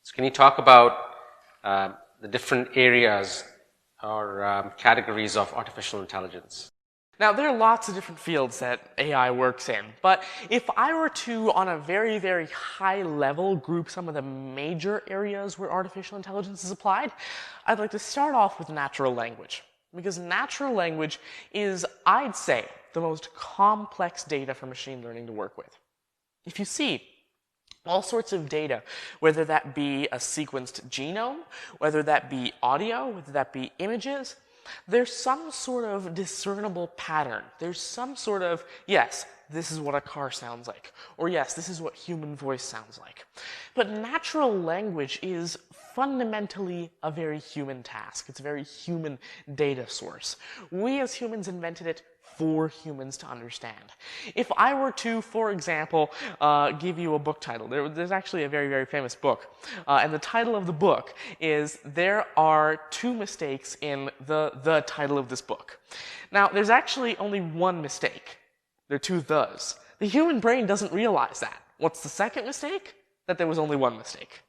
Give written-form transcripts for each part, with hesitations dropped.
So can you talk about the different areas or categories of artificial intelligence? Now, there are lots of different fields that AI works in, but if I were to, on a very, very high level, group some of the major areas where artificial intelligence is applied, I'd like to start off with natural language. Because natural language is, I'd say, the most complex data for machine learning to work with. If you see all sorts of data, whether that be a sequenced genome, whether that be audio, whether that be images, there's some sort of discernible pattern. There's some sort of, yes, this is what a car sounds like, or yes, this is what human voice sounds like. But natural language is fundamentally a very human task. It's a very human data source. We as humans invented it for humans to understand. If I were to, for example, give you a book title, there's actually a very, very famous book, and the title of the book is "There Are Two Mistakes in the title of this book." Now, there's actually only one mistake. There are two thes. The human brain doesn't realize that. What's the second mistake? That there was only one mistake.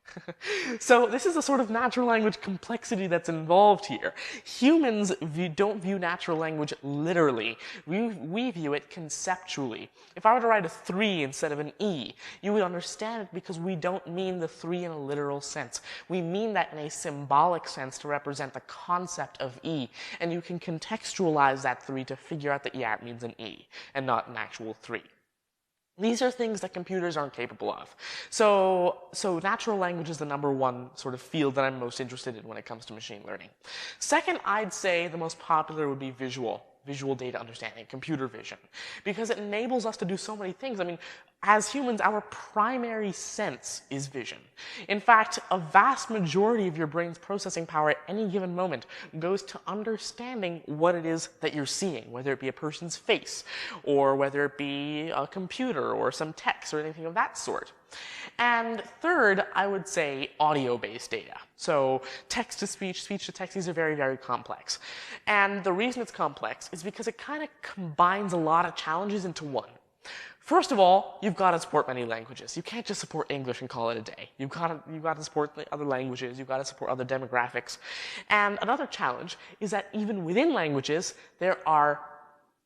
So this is the sort of natural language complexity that's involved here. Humans don't view natural language literally. We view it conceptually. If I were to write a 3 instead of an E, you would understand it because we don't mean the 3 in a literal sense. We mean that in a symbolic sense to represent the concept of E. And you can contextualize that 3 to figure out that, yeah, it means an E and not an actual 3. These are things that computers aren't capable of. So natural language is the #1 sort of field that I'm most interested in when it comes to machine learning. Second, I'd say the most popular would be visual data understanding, computer vision, because it enables us to do so many things. I mean, as humans, our primary sense is vision. In fact, a vast majority of your brain's processing power at any given moment goes to understanding what it is that you're seeing, whether it be a person's face, or whether it be a computer, or some text, or anything of that sort. And third, I would say audio-based data. So text-to-speech, speech-to-text, these are very, very complex. And the reason it's complex is because it kind of combines a lot of challenges into one. First of all, you've got to support many languages. You can't just support English and call it a day. You've got to support the other languages. You've got to support other demographics. And another challenge is that even within languages, there are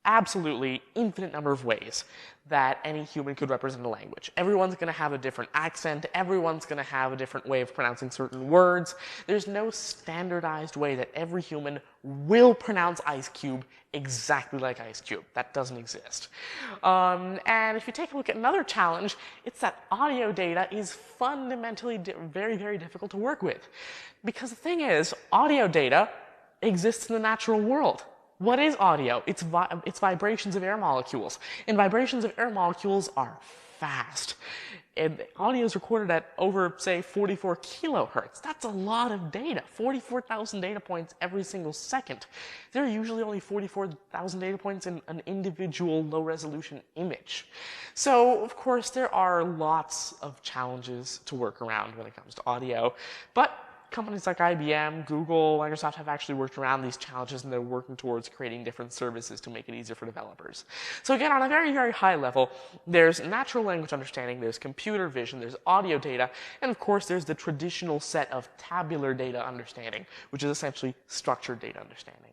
absolutely infinite number of ways that any human could represent a language. Everyone's going to have a different accent. Everyone's going to have a different way of pronouncing certain words. There's no standardized way that every human will pronounce ice cube exactly like ice cube. That doesn't exist. And if you take a look at another challenge, it's that audio data is fundamentally very, very difficult to work with. Because the thing is, audio data exists in the natural world. What is audio? It's vibrations of air molecules. And vibrations of air molecules are fast. And audio is recorded at over, say, 44 kilohertz. That's a lot of data. 44,000 data points every single second. There are usually only 44,000 data points in an individual low-resolution image. So, of course, there are lots of challenges to work around when it comes to audio. But companies like IBM, Google, Microsoft have actually worked around these challenges, and they're working towards creating different services to make it easier for developers. So again, on a very, very high level, there's natural language understanding, there's computer vision, there's audio data, and of course there's the traditional set of tabular data understanding, which is essentially structured data understanding.